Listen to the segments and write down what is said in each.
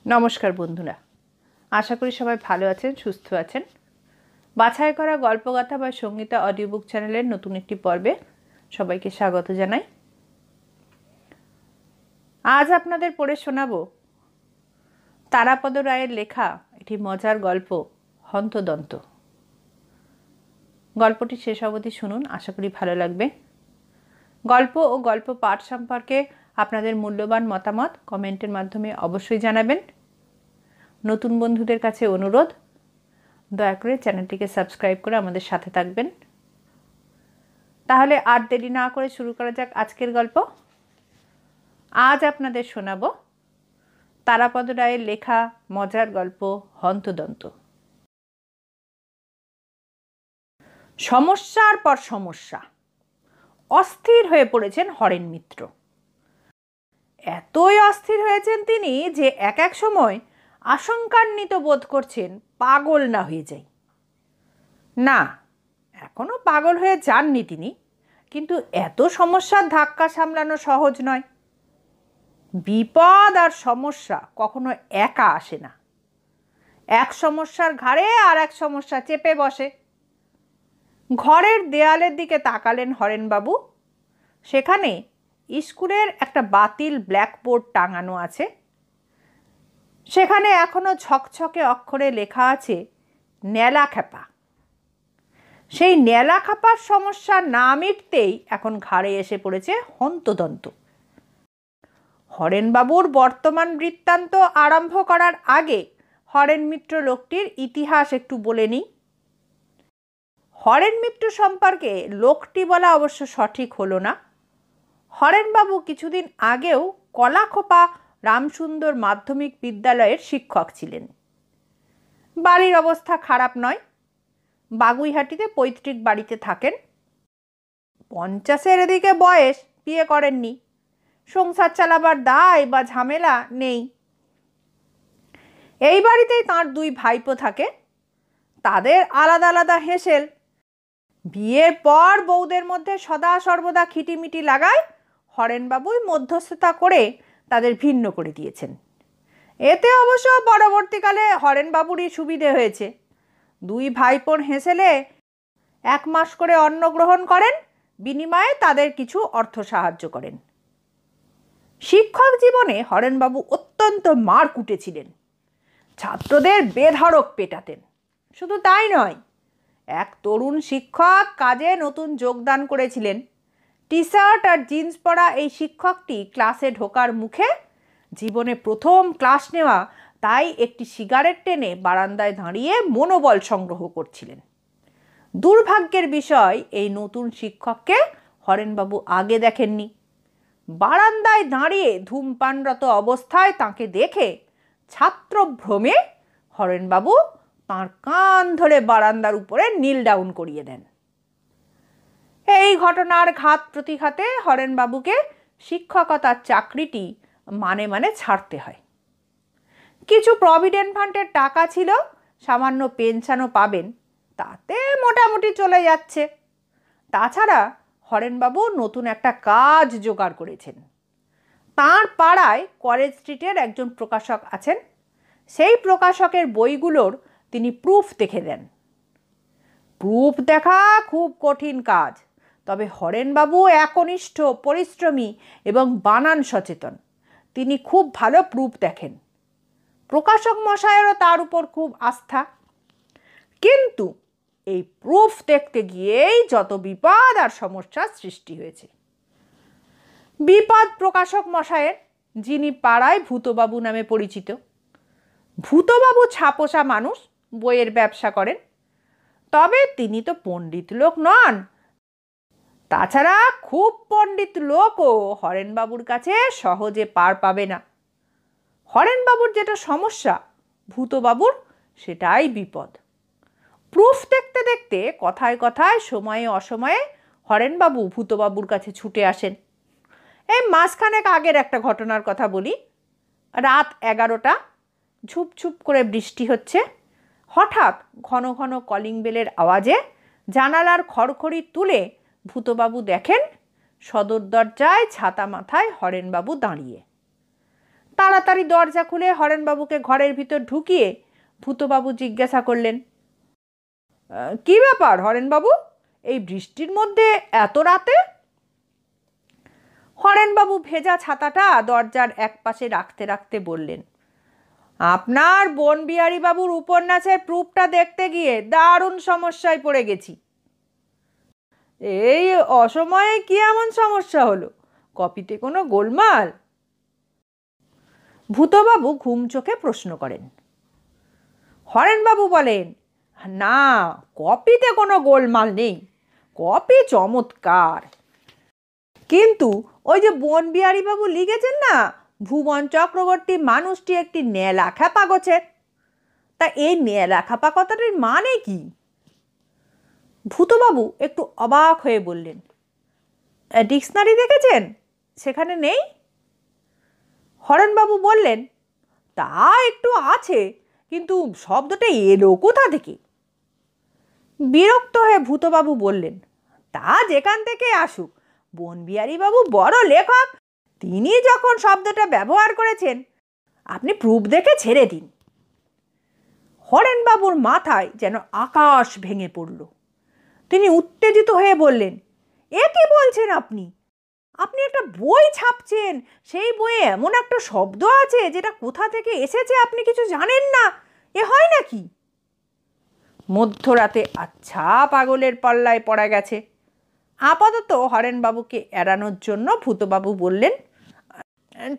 নমস্কার বন্ধুরা, আশা করি সবাই ভালো আছেন, সুস্থ আছেন। বাছাই করা গল্পগাথা বা সঙ্গীতা অডিও বুক চ্যানেলের নতুন একটি পর্বে সবাইকে স্বাগত জানাই। আজ আপনাদের পড়ে শোনাব তারাপদ রায়ের লেখা একটি মজার গল্প হন্তদন্ত। গল্পটি শেষ অবধি শুনুন, আশা করি ভালো লাগবে। গল্প ও গল্প পাঠ সম্পর্কে আপনাদের মূল্যবান মতামত কমেন্টের মাধ্যমে অবশ্যই জানাবেন। নতুন বন্ধুদের কাছে অনুরোধ, দয়া করে চ্যানেলটিকে সাবস্ক্রাইব করে আমাদের সাথে থাকবেন। তাহলে আর দেরি না করে শুরু করা যাক আজকের গল্প। আজ আপনাদের শোনাব তারাপদ রায়ের লেখা মজার গল্প হন্তদন্ত। সমস্যার পর সমস্যা। অস্থির হয়ে পড়েছেন হরেন মিত্র। এতই অস্থির হয়েছেন তিনি যে এক এক সময় আশঙ্কান্বিত বোধ করছেন পাগল না হয়ে যায়। না, এখনো পাগল হয়ে যাননি তিনি, কিন্তু এত সমস্যার ধাক্কা সামলানো সহজ নয়। বিপদ আর সমস্যা কখনো একা আসে না। এক সমস্যার ঘাড়ে আর এক সমস্যা চেপে বসে। ঘরের দেয়ালের দিকে তাকালেন হরেনবাবু। সেখানে স্কুলের একটা বাতিল ব্ল্যাকবোর্ড টাঙানো আছে। সেখানে এখনো ছকছকে অক্ষরে লেখা আছে নেলাখ্যাপা। সেই নেলাখ্যাপার সমস্যা না মিটতেই এখন ঘাড়ে এসে পড়েছে হন্তদন্ত। হরেনবাবুর বর্তমান বৃত্তান্ত আরম্ভ করার আগে হরেন মিত্র লোকটির ইতিহাস একটু বলে নিই। হরেন মিত্র সম্পর্কে লোকটি বলা অবশ্য সঠিক হলো না। হরেনবাবু কিছুদিন আগেও কলাখোপা রামসুন্দর মাধ্যমিক বিদ্যালয়ের শিক্ষক ছিলেন। বাড়ির অবস্থা খারাপ নয়। বাগুইহাটিতে পৈতৃক বাড়িতে থাকেন। 50-এর এদিকে বয়স, বিয়ে করেননি। সংসার চালাবার দায় বা ঝামেলা নেই। এই বাড়িতেই তাঁর 2 ভাইপো থাকে। তাদের আলাদা আলাদা হেসেল। বিয়ের পর বউদের মধ্যে সদা সর্বদা খিটিমিটি লাগায় হরেনবাবুই মধ্যস্থতা করে তাদের ভিন্ন করে দিয়েছেন। এতে অবশ্য পরবর্তীকালে হরেনবাবুরই সুবিধে হয়েছে। 2 ভাইপোর হেসেলে 1 মাস করে অন্ন গ্রহণ করেন, বিনিময়ে তাদের কিছু অর্থ সাহায্য করেন। শিক্ষক জীবনে হরেনবাবু অত্যন্ত মার কুটেছিলেন। ছাত্রদের বেধড়ক পেটাতেন। শুধু তাই নয়, এক তরুণ শিক্ষক কাজে নতুন যোগদান করেছিলেন। টি শার্ট আর জিন্স পরা এই শিক্ষকটি ক্লাসে ঢোকার মুখে জীবনে প্রথম ক্লাস নেওয়া, তাই একটি সিগারেট টেনে বারান্দায় দাঁড়িয়ে মনোবল সংগ্রহ করছিলেন। দুর্ভাগ্যের বিষয়, এই নতুন শিক্ষককে হরেনবাবু আগে দেখেননি। বারান্দায় দাঁড়িয়ে ধূমপানরত অবস্থায় তাকে দেখে ছাত্রভ্রমে হরেনবাবু তাঁর কান ধরে বারান্দার উপরে নীল ডাউন করিয়ে দেন। এই ঘটনার ঘাত প্রতিঘাতে হরেনবাবুকে শিক্ষকতার চাকরিটি মানে ছাড়তে হয়। কিছু প্রভিডেন্ট ফান্ডের টাকা ছিল, সামান্য পেনশনও পাবেন, তাতে মোটামুটি চলে যাচ্ছে। তাছাড়া হরেনবাবু নতুন একটা কাজ জোগাড় করেছেন। তাঁর পাড়ায় কলেজ স্ট্রিটের একজন প্রকাশক আছেন। সেই প্রকাশকের বইগুলোর তিনি প্রুফ দেখে দেন। প্রুফ দেখা খুব কঠিন কাজ, তবে হরেনবাবু একনিষ্ঠ, পরিশ্রমী এবং বানান সচেতন। তিনি খুব ভালো প্রুফ দেখেন। প্রকাশক মশায়েরও তার উপর খুব আস্থা। কিন্তু এই প্রুফ দেখতে গিয়েই যত বিপদ আর সমস্যার সৃষ্টি হয়েছে। বিপদ প্রকাশক মশায়ের, যিনি পাড়ায় ভূতবাবু নামে পরিচিত। ভূতবাবু ছাপোষা মানুষ, বইয়ের ব্যবসা করেন। তবে তিনি তো পণ্ডিত লোক নন। তাছাড়া খুব পণ্ডিত লোকও হরেনবাবুর কাছে সহজে পার পাবে না। হরেনবাবুর যেটা সমস্যা, ভূতবাবুর সেটাই বিপদ। প্রুফ দেখতে দেখতে কথায় কথায়, সময়ে অসময়ে হরেনবাবু ভূতবাবুর কাছে ছুটে আসেন। এই মাসখানেক আগের একটা ঘটনার কথা বলি। রাত 11টা, ঝুপঝুপ করে বৃষ্টি হচ্ছে। হঠাৎ ঘন ঘন কলিং বেলের আওয়াজে জানালার খড়খড়ি তুলে ভূতবাবু দেখেন সদর দরজায় ছাতা মাথায় হরেনবাবু দাঁড়িয়ে। তাড়াতাড়ি দরজা খুলে হরেনবাবুকে ঘরের ভিতর ঢুকিয়ে ভূতবাবু জিজ্ঞাসা করলেন, কি ব্যাপার হরেনবাবু, এই বৃষ্টির মধ্যে এত রাতে? হরেনবাবু ভেজা ছাতাটা দরজার একপাশে রাখতে রাখতে বললেন, আপনার বনবিহারী বাবুর উপন্যাসের প্রুফটা দেখতে গিয়ে দারুণ সমস্যায় পড়ে গেছি। এই অসময়ে কি এমন সমস্যা হলো? কপিতে কোনো গোলমাল? ভূতবাবু ঘুম চোখে প্রশ্ন করেন। হরেনবাবু বলেন, না, কপিতে কোনো গোলমাল নেই, কপি চমৎকার, কিন্তু ওই যে বনবিহারী বাবু লিখেছেন না, ভুবন চক্রবর্তী মানুষটি একটি নেলা খ্যাপা গোছের, তা এই নেলা খ্যাপা কথাটির মানে কি? ভূতবাবু একটু অবাক হয়ে বললেন, ডিকশনারি দেখেছেন? সেখানে নেই। হরেনবাবু বললেন, তা একটু আছে, কিন্তু শব্দটা এলো কোথা থেকে? বিরক্ত হয়ে ভূতবাবু বললেন, তা যেখান থেকে আসুক, বনবিহারী বাবু বড় লেখক, তিনি যখন শব্দটা ব্যবহার করেছেন, আপনি প্রুফ দেখে ছেড়ে দিন। হরেনবাবুর মাথায় যেন আকাশ ভেঙে পড়ল। তিনি উত্তেজিত হয়ে বললেন, এ কি বলছেন আপনি? আপনি একটা বই ছাপছেন, সেই বইয়ে এমন একটা শব্দ আছে যেটা কোথা থেকে এসেছে আপনি কিছু জানেন না, এ হয় নাকি? মধ্যরাতে আচ্ছা পাগলের পাল্লায় পড়া গেছে। আপাতত হরেনবাবুকে এড়ানোর জন্য ভূতবাবু বললেন,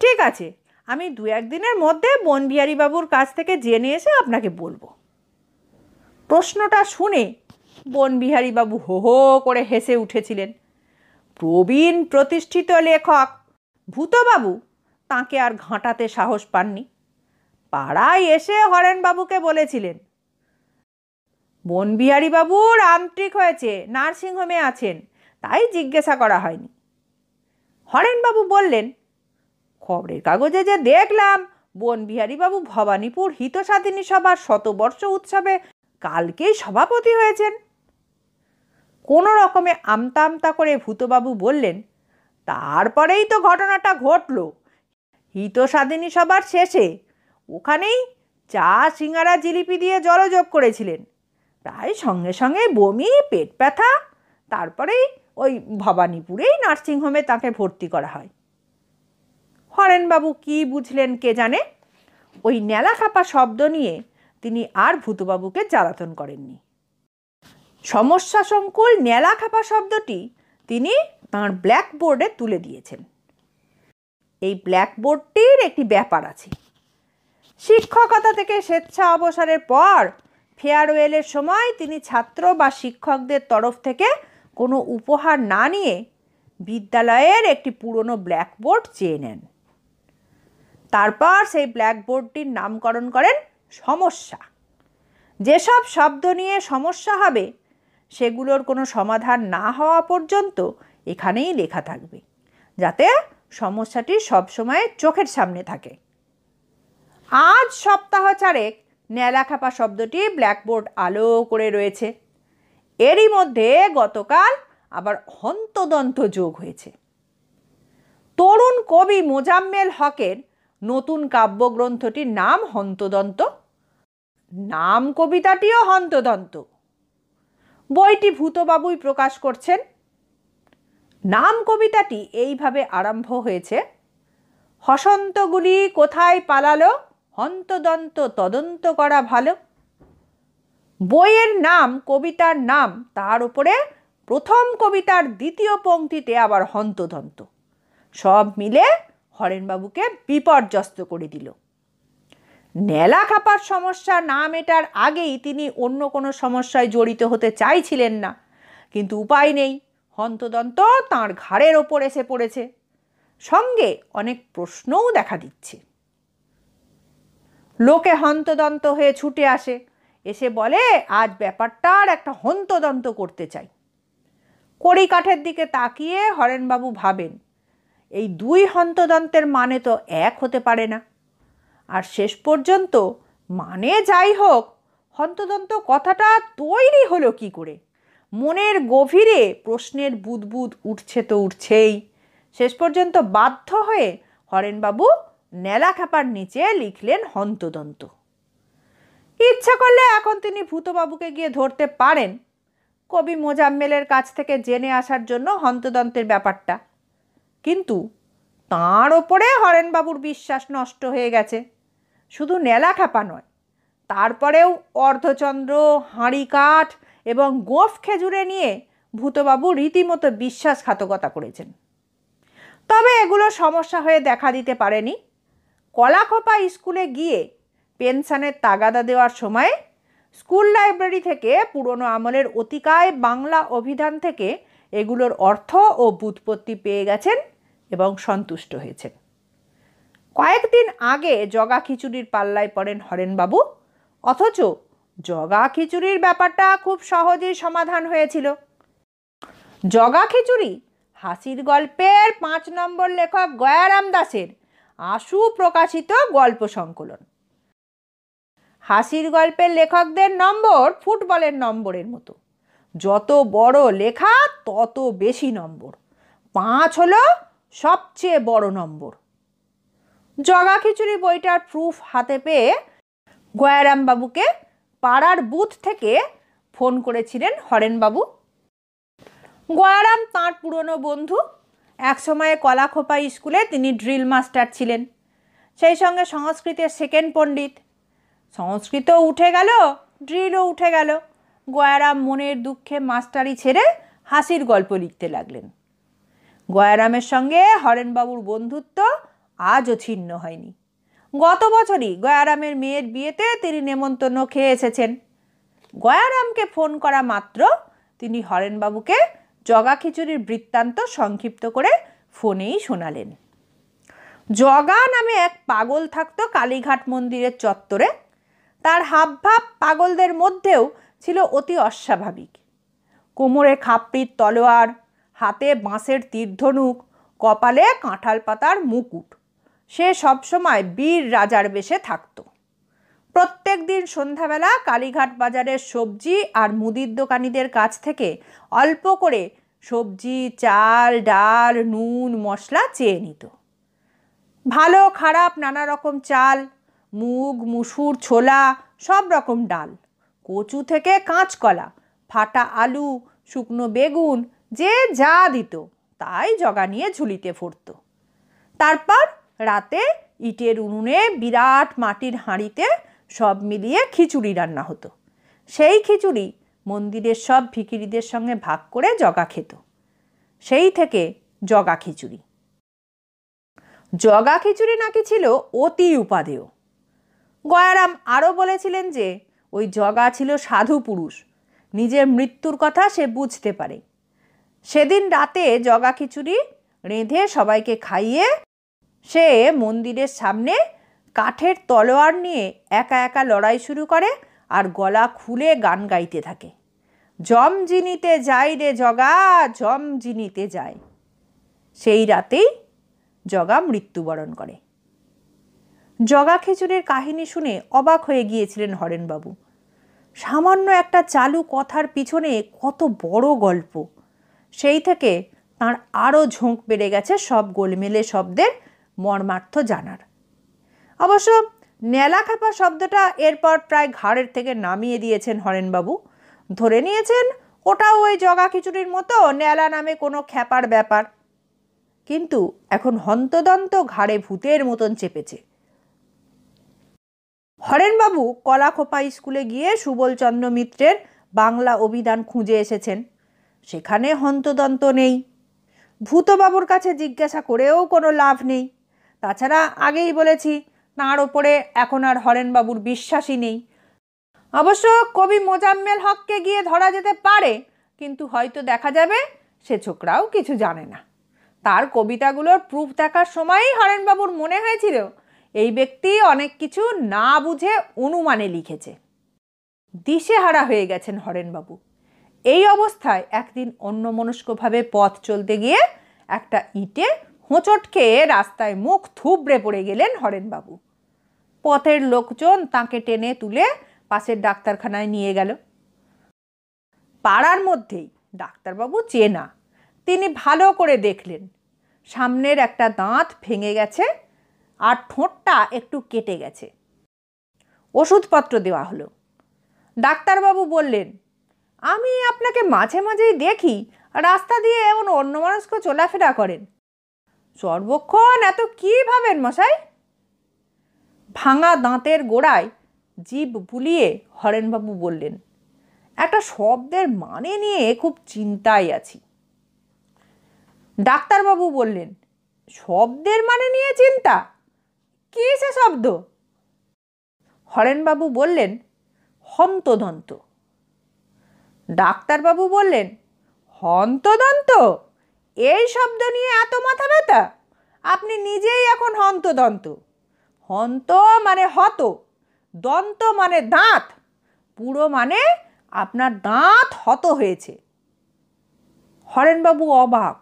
ঠিক আছে, আমি 2-1 দিনের মধ্যে বনবিহারী বাবুর কাছ থেকে জেনে এসে আপনাকে বলবো। প্রশ্নটা শুনে বনবিহারী বাবু হো হো করে হেসে উঠেছিলেন। প্রবীণ প্রতিষ্ঠিত লেখক ভূতবাবু তাকে আর ঘাঁটাতে সাহস পাননি। পাড়ায় এসে হরেনবাবুকে বলেছিলেন, বনবিহারী বাবুর আমট্রিক হয়েছে, নার্সিংহোমে আছেন, তাই জিজ্ঞাসা করা হয়নি। হরেনবাবু বললেন, খবরের কাগজে যে দেখলাম বনবিহারী বাবু ভবানীপুর হিতসাধিনী সভার 100 বর্ষ উৎসবে কালকেই সভাপতি হয়েছেন। কোনো রকমে আমতা আমতা করে ভূতবাবু বললেন, তারপরেই তো ঘটনাটা ঘটল। হিতসাধিনী সভার শেষে ওখানেই চা সিঙ্গারা জিলিপি দিয়ে জলযোগ করেছিলেন, তাই সঙ্গে সঙ্গে বমি, পেট ব্যথা, তারপরেই ওই ভবানীপুরেই নার্সিংহোমে তাকে ভর্তি করা হয়। হরেনবাবু কি বুঝলেন কে জানে, ওই নেলাখাপা শব্দ নিয়ে তিনি আর ভূতবাবুকে জ্বালাতন করেননি। সমস্যা সংকুল নেলাখাপা শব্দটি তিনি তাঁর ব্ল্যাকবোর্ডে তুলে দিয়েছেন। এই ব্ল্যাকবোর্ডটির একটি ব্যাপার আছে। শিক্ষকতা থেকে স্বেচ্ছা অবসরের পর ফেয়ারওয়েলের সময় তিনি ছাত্র বা শিক্ষকদের তরফ থেকে কোনো উপহার না নিয়ে বিদ্যালয়ের একটি পুরনো ব্ল্যাকবোর্ড চেয়ে নেন। তারপর সেই ব্ল্যাকবোর্ডটির নামকরণ করেন সমস্যা। যেসব শব্দ নিয়ে সমস্যা হবে সেগুলোর কোনো সমাধান না হওয়া পর্যন্ত এখানেই লেখা থাকবে, যাতে সমস্যাটি সবসময় চোখের সামনে থাকে। আজ সপ্তাহ 4 নেলাখাপা শব্দটি ব্ল্যাকবোর্ড আলো করে রয়েছে। এরই মধ্যে গতকাল আবার হন্তদন্ত যোগ হয়েছে। তরুণ কবি মোজাম্মেল হকের নতুন কাব্যগ্রন্থটির নাম হন্তদন্ত, নাম কবিতাটিও হন্তদন্ত। বইটি ভূতবাবুই প্রকাশ করছেন। নাম কবিতাটি এইভাবে আরম্ভ হয়েছে, হসন্তগুলি কোথায় পালালো, হন্তদন্ত তদন্ত করা ভালো। বইয়ের নাম, কবিতার নাম, তার উপরে প্রথম কবিতার 2য় পংক্তিতে আবার হন্তদন্ত, সব মিলে হরেনবাবুকে বিপর্যস্ত করে দিল। নেলাখাপার সমস্যা না মেটার আগেই তিনি অন্য কোনো সমস্যায় জড়িত হতে চাইছিলেন না, কিন্তু উপায় নেই, হন্তদন্ত তাঁর ঘাড়ের ওপর এসে পড়েছে। সঙ্গে অনেক প্রশ্নও দেখা দিচ্ছে। লোকে হন্তদন্ত হয়ে ছুটে আসে, এসে বলে আজ ব্যাপারটার একটা হন্তদন্ত করতে চাই। কড়িকাঠের দিকে তাকিয়ে হরেনবাবু ভাবেন, এই 2 হন্তদন্তের মানে তো এক হতে পারে না। আর শেষ পর্যন্ত মানে যাই হোক, হন্তদন্ত কথাটা তৈরি হলো কি করে? মনের গভীরে প্রশ্নের বুদবুদ উঠছে তো উঠছেই। শেষ পর্যন্ত বাধ্য হয়ে হরেনবাবু নেলা খাপার নিচে লিখলেন হন্তদন্ত। ইচ্ছা করলে এখন তিনি ভূতবাবুকে গিয়ে ধরতে পারেন, কবি মোজাম্মেলের কাছ থেকে জেনে আসার জন্য হন্তদন্তের ব্যাপারটা। কিন্তু তাঁর ওপরে হরেনবাবুর বিশ্বাস নষ্ট হয়ে গেছে। শুধু নেলা খাপা নয়, তারপরেও অর্ধচন্দ্র, হাঁড়ি কাঠ এবং গোঁফ খেজুরে নিয়ে ভূতবাবু রীতিমতো বিশ্বাসঘাতকতা করেছেন। তবে এগুলো সমস্যা হয়ে দেখা দিতে পারেনি। কলাখোপা স্কুলে গিয়ে পেনশনের তাগাদা দেওয়ার সময় স্কুল লাইব্রেরি থেকে পুরনো আমলের অতিকায় বাংলা অভিধান থেকে এগুলোর অর্থ ও ব্যুৎপত্তি পেয়ে গেছেন এবং সন্তুষ্ট হয়েছেন। কয়েকদিন আগে জগা খিচুড়ির পাল্লায় পড়েন হরেনবাবু, অথচ জগা খিচুড়ির ব্যাপারটা খুব সহজেই সমাধান হয়েছিল। জগা খিচুড়ি হাসির গল্পের 5 নম্বর লেখক গয়ারাম দাসের আশু প্রকাশিত গল্প সংকলন। হাসির গল্পের লেখকদের নম্বর ফুটবলের নম্বরের মতো, যত বড় লেখা তত বেশি নম্বর। 5 হলো সবচেয়ে বড় নম্বর। জগা খিচুড়ি বইটার প্রুফ হাতে পেয়ে গয়ারাম বাবুকে পাড়ার বুথ থেকে ফোন করেছিলেন হরেনবাবু। গয়ারাম তাঁর পুরনো বন্ধু। একসময়ে কলাখোপা স্কুলে তিনি ড্রিল মাস্টার ছিলেন, সেই সঙ্গে সংস্কৃতের সেকেন্ড পণ্ডিত। সংস্কৃতও উঠে গেল, ড্রিলও উঠে গেল। গয়ারাম মনের দুঃখে মাস্টারি ছেড়ে হাসির গল্প লিখতে লাগলেন। গয়ারামের সঙ্গে হরেনবাবুর বন্ধুত্ব আজও ছিন্ন হয়নি। গত বছরই গয়ারামের মেয়ের বিয়েতে তিনি নেমন্তন্ন খেয়ে এসেছেন। গয়ারামকে ফোন করা মাত্র তিনি হরেনবাবুকে জগা খিচুড়ির বৃত্তান্ত সংক্ষিপ্ত করে ফোনেই শোনালেন। জগা নামে এক পাগল থাকতো কালীঘাট মন্দিরের চত্বরে। তার হাবভাব পাগলদের মধ্যেও ছিল অতি অস্বাভাবিক। কোমরে খাপড়ির তলোয়ার, হাতে বাঁশের তীরধনুক, কপালে কাঁঠাল পাতার মুকুট। সে সবসময় বীর রাজার বেশে থাকত। প্রত্যেক দিন সন্ধ্যাবেলা কালীঘাট বাজারের সবজি আর মুদির দোকানিদের কাছ থেকে অল্প করে সবজি, চাল, ডাল, নুন, মশলা চেয়ে নিত। ভালো খারাপ নানা রকম চাল, মুগ, মুসুর, ছোলা, সব রকম ডাল, কচু থেকে কাঁচকলা, ফাটা আলু, শুকনো বেগুন, যে যা দিত তাই জগা নিয়ে ঝুলিতে ফুরত। তারপর রাতে ইটের উনুনে বিরাট মাটির হাঁড়িতে সব মিলিয়ে খিচুড়ি রান্না হতো। সেই খিচুড়ি মন্দিরের সব ভিখিরিদের সঙ্গে ভাগ করে জগা খেত। সেই থেকে জগা খিচুড়ি। জগা খিচুড়ি নাকি ছিল অতি উপাদেয়। গয়ারাম আরও বলেছিলেন যে ওই জগা ছিল সাধু পুরুষ, নিজের মৃত্যুর কথা সে বুঝতে পারে। সেদিন রাতে জগা খিচুড়ি রেঁধে সবাইকে খাইয়ে সে মন্দিরের সামনে কাঠের তলোয়ার নিয়ে একা একা লড়াই শুরু করে আর গলা খুলে গান গাইতে থাকে। জম জিনিতে যাই রে জগা, জম জিনিতে যায়। সেই রাতেই জগা মৃত্যুবরণ করে। জগা খিচুড়ির কাহিনী শুনে অবাক হয়ে গিয়েছিলেন হরেনবাবু। সামান্য একটা চালু কথার পিছনে কত বড় গল্প। সেই থেকে তাঁর আরও ঝোঁক বেড়ে গেছে সব গোলমেলে শব্দের মর্মার্থ জানার। অবশ্য নেলাখাপা শব্দটা এরপর প্রায় ঘাড়ের থেকে নামিয়ে দিয়েছেন হরেনবাবু। ধরে নিয়েছেন ওটাও ওই জগা খিচুড়ির মতো নেলা নামে কোনো খ্যাপার ব্যাপার। কিন্তু এখন হন্তদন্ত ঘাড়ে ভূতের মতন চেপেছে। হরেনবাবু কলাখোপা স্কুলে গিয়ে সুবলচন্দ্র মিত্রের বাংলা অভিধান খুঁজে এসেছেন। সেখানে হন্তদন্ত নেই। ভূতবাবুর কাছে জিজ্ঞাসা করেও কোনো লাভ নেই। তাছাড়া আগেই বলেছি তাঁর ওপরে এখন আর হরেনবাবুর বিশ্বাসই নেই। অবশ্য কবি মোজাম্মেল হককে গিয়ে ধরা যেতে পারে, কিন্তু হয়তো দেখা যাবে সে ছোকরাও কিছু জানে না। তার কবিতাগুলোর প্রুফ দেখার সময়ই হরেনবাবুর মনে হয়েছিল এই ব্যক্তি অনেক কিছু না বুঝে অনুমানে লিখেছে। দিশেহারা হয়ে গেছেন হরেনবাবু। এই অবস্থায় একদিন অন্যমনস্কভাবে পথ চলতে গিয়ে একটা ইটে হোঁচট খেয়ে রাস্তায় মুখ থুবড়ে পড়ে গেলেন হরেনবাবু। পথের লোকজন তাকে টেনে তুলে পাশের ডাক্তারখানায় নিয়ে গেল। পাড়ার মধ্যেই ডাক্তারবাবু চেনা। তিনি ভালো করে দেখলেন সামনের একটা দাঁত ভেঙে গেছে আর ঠোঁটটা একটু কেটে গেছে। ওষুধপত্র দেওয়া হলো। ডাক্তারবাবু বললেন, আমি আপনাকে মাঝে মাঝেই দেখি রাস্তা দিয়ে এমন অন্যমনস্ক চলাফেরা করেন। সর্বক্ষণ এত কী ভাবেন মশাই? ভাঙা দাঁতের গোড়ায় জিভ বুলিয়ে হরেনবাবু বললেন, একটা শব্দের মানে নিয়ে খুব চিন্তায় আছি। ডাক্তারবাবু বললেন, শব্দের মানে নিয়ে চিন্তা? কী সে শব্দ? হরেনবাবু বললেন, হন্তদন্ত। ডাক্তারবাবু বললেন, হন্তদন্ত? এই শব্দ নিয়ে এত মাথা ব্যথা? আপনি নিজেই এখন হন্তদন্ত। হন্ত মানে হত, দন্ত মানে দাঁত, পুরো মানে আপনার দাঁত হত হয়েছে। হরেনবাবু অবাক।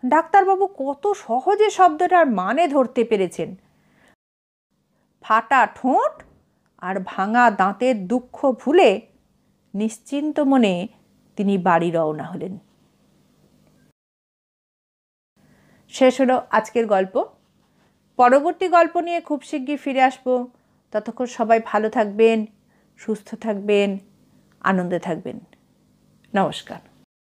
ডাক্তারবাবু কত সহজে শব্দটার মানে ধরতে পেরেছেন। ফাটা ঠোঁট আর ভাঙা দাঁতের দুঃখ ভুলে নিশ্চিন্ত মনে তিনি বাড়ি রওনা হলেন। শেষ হলো আজকের গল্প। পরবর্তী গল্প নিয়ে খুব শিগগির ফিরে আসবো। ততক্ষণ সবাই ভালো থাকবেন, সুস্থ থাকবেন, আনন্দে থাকবেন। নমস্কার।